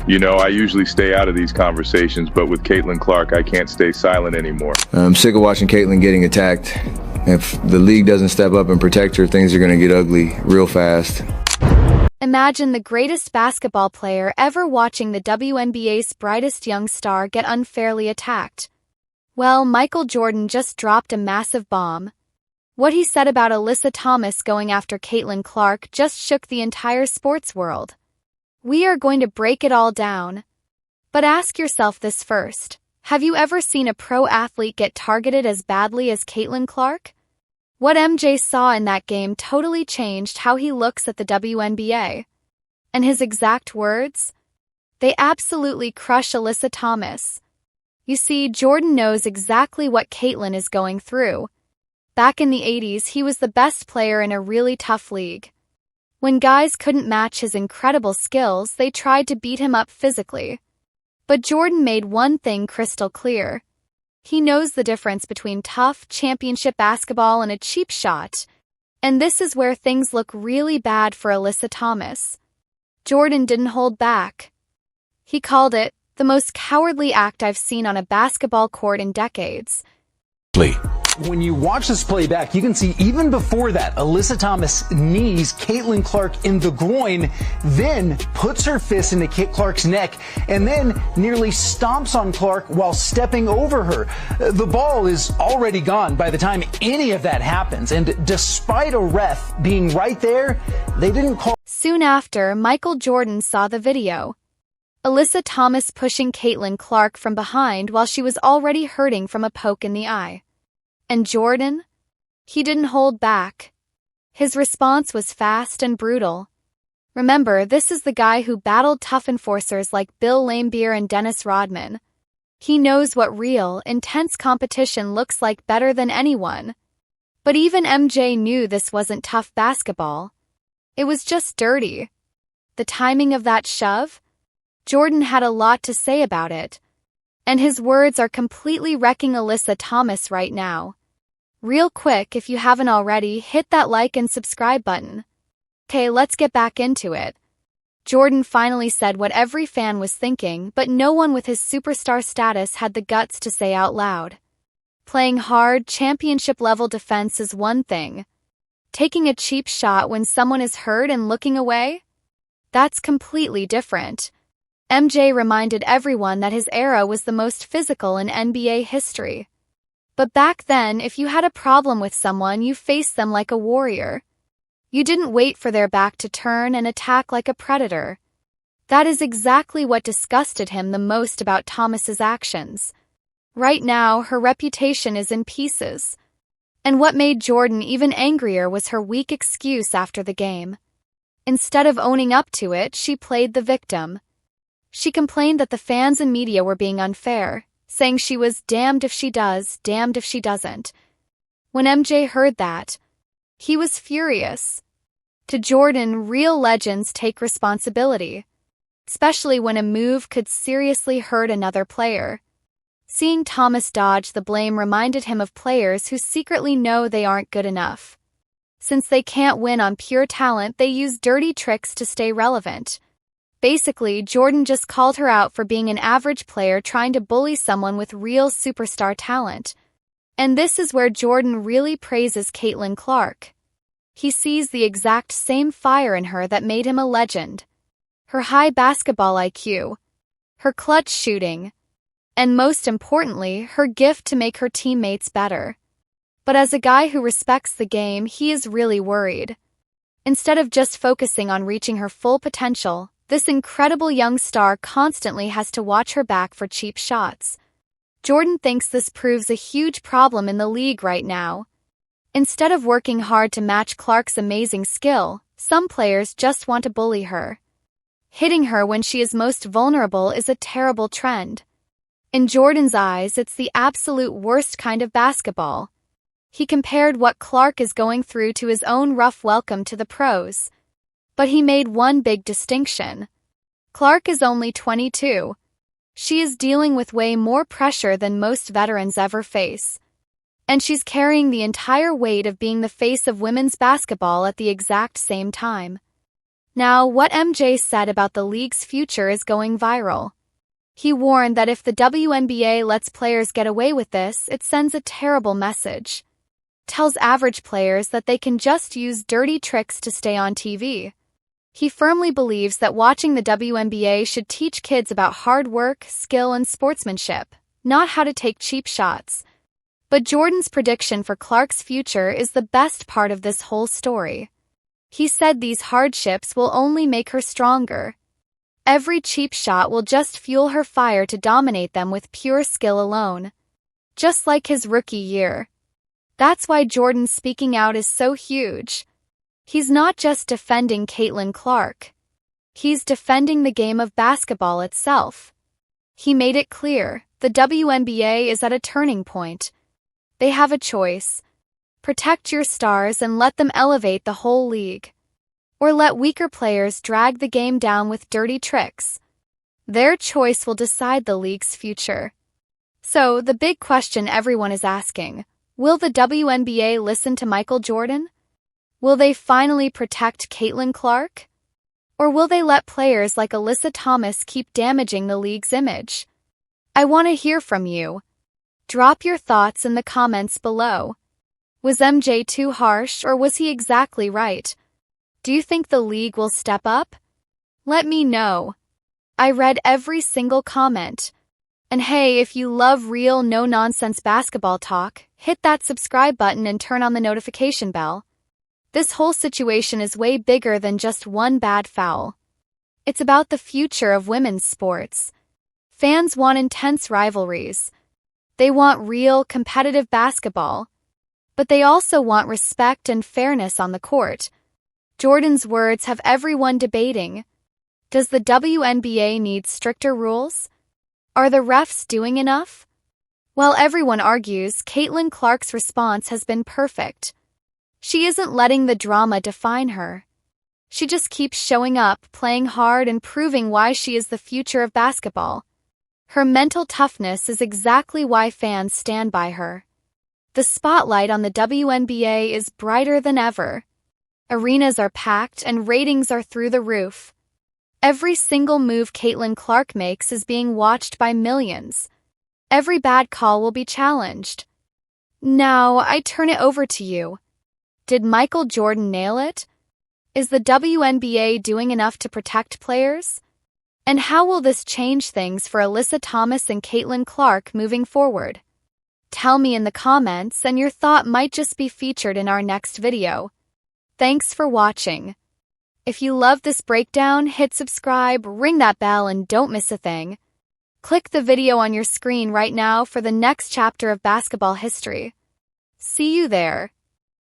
You know, I usually stay out of these conversations, but with Caitlin Clark, I can't stay silent anymore. I'm sick of watching Caitlin getting attacked. If the league doesn't step up and protect her, things are going to get ugly real fast. Imagine the greatest basketball player ever watching the WNBA's brightest young star get unfairly attacked. Well, Michael Jordan just dropped a massive bomb. What he said about Alyssa Thomas going after Caitlin Clark just shook the entire sports world. We are going to break it all down. But ask yourself this first. Have you ever seen a pro athlete get targeted as badly as Caitlin Clark? What MJ saw in that game totally changed how he looks at the WNBA. And his exact words? They absolutely crush Alyssa Thomas. You see, Jordan knows exactly what Caitlin is going through. Back in the 80s, he was the best player in a really tough league. When guys couldn't match his incredible skills, they tried to beat him up physically. But Jordan made one thing crystal clear. He knows the difference between tough, championship basketball and a cheap shot. And this is where things look really bad for Alyssa Thomas. Jordan didn't hold back. He called it the most cowardly act I've seen on a basketball court in decades. When you watch this playback, you can see even before that, Alyssa Thomas knees Caitlin Clark in the groin, then puts her fist into Clark's neck, and then nearly stomps on Clark while stepping over her. The ball is already gone by the time any of that happens, and despite a ref being right there, they didn't call. Soon after, Michael Jordan saw the video. Alyssa Thomas pushing Caitlin Clark from behind while she was already hurting from a poke in the eye. And Jordan? He didn't hold back. His response was fast and brutal. Remember, this is the guy who battled tough enforcers like Bill Laimbeer and Dennis Rodman. He knows what real, intense competition looks like better than anyone. But even MJ knew this wasn't tough basketball. It was just dirty. The timing of that shove? Jordan had a lot to say about it. And his words are completely wrecking Alyssa Thomas right now. Real quick, if you haven't already, hit that like and subscribe button. Okay, let's get back into it. Jordan finally said what every fan was thinking, but no one with his superstar status had the guts to say out loud. Playing hard, championship-level defense is one thing. Taking a cheap shot when someone is hurt and looking away? That's completely different. MJ reminded everyone that his era was the most physical in NBA history. But back then, if you had a problem with someone, you faced them like a warrior. You didn't wait for their back to turn and attack like a predator. That is exactly what disgusted him the most about Thomas's actions. Right now, her reputation is in pieces. And what made Jordan even angrier was her weak excuse after the game. Instead of owning up to it, she played the victim. She complained that the fans and media were being unfair, saying she was damned if she does, damned if she doesn't. When MJ heard that, he was furious. To Jordan, real legends take responsibility, especially when a move could seriously hurt another player. Seeing Thomas dodge the blame reminded him of players who secretly know they aren't good enough. Since they can't win on pure talent, they use dirty tricks to stay relevant. Basically, Jordan just called her out for being an average player trying to bully someone with real superstar talent. And this is where Jordan really praises Caitlin Clark. He sees the exact same fire in her that made him a legend. Her high basketball IQ, her clutch shooting, and most importantly, her gift to make her teammates better. But as a guy who respects the game, he is really worried. Instead of just focusing on reaching her full potential, this incredible young star constantly has to watch her back for cheap shots. Jordan thinks this proves a huge problem in the league right now. Instead of working hard to match Clark's amazing skill, some players just want to bully her. Hitting her when she is most vulnerable is a terrible trend. In Jordan's eyes, it's the absolute worst kind of basketball. He compared what Clark is going through to his own rough welcome to the pros. But he made one big distinction. Clark is only 22. She is dealing with way more pressure than most veterans ever face. And she's carrying the entire weight of being the face of women's basketball at the exact same time. Now, what MJ said about the league's future is going viral. He warned that if the WNBA lets players get away with this, it sends a terrible message. Tells average players that they can just use dirty tricks to stay on TV. He firmly believes that watching the WNBA should teach kids about hard work, skill, and sportsmanship, not how to take cheap shots. But Jordan's prediction for Clark's future is the best part of this whole story. He said these hardships will only make her stronger. Every cheap shot will just fuel her fire to dominate them with pure skill alone. Just like his rookie year. That's why Jordan speaking out is so huge. He's not just defending Caitlin Clark. He's defending the game of basketball itself. He made it clear, the WNBA is at a turning point. They have a choice. Protect your stars and let them elevate the whole league. Or let weaker players drag the game down with dirty tricks. Their choice will decide the league's future. So, the big question everyone is asking, will the WNBA listen to Michael Jordan? Will they finally protect Caitlin Clark? Or will they let players like Alyssa Thomas keep damaging the league's image? I want to hear from you. Drop your thoughts in the comments below. Was MJ too harsh, or was he exactly right? Do you think the league will step up? Let me know. I read every single comment. And hey, if you love real, no-nonsense basketball talk, hit that subscribe button and turn on the notification bell. This whole situation is way bigger than just one bad foul. It's about the future of women's sports. Fans want intense rivalries. They want real, competitive basketball. But they also want respect and fairness on the court. Jordan's words have everyone debating. Does the WNBA need stricter rules? Are the refs doing enough? While everyone argues, Caitlin Clark's response has been perfect. She isn't letting the drama define her. She just keeps showing up, playing hard, and proving why she is the future of basketball. Her mental toughness is exactly why fans stand by her. The spotlight on the WNBA is brighter than ever. Arenas are packed and ratings are through the roof. Every single move Caitlin Clark makes is being watched by millions. Every bad call will be challenged. Now, I turn it over to you. Did Michael Jordan nail it? Is the WNBA doing enough to protect players? And how will this change things for Alyssa Thomas and Caitlin Clark moving forward? Tell me in the comments, and your thought might just be featured in our next video. Thanks for watching. If you love this breakdown, hit subscribe, ring that bell, and don't miss a thing. Click the video on your screen right now for the next chapter of basketball history. See you there.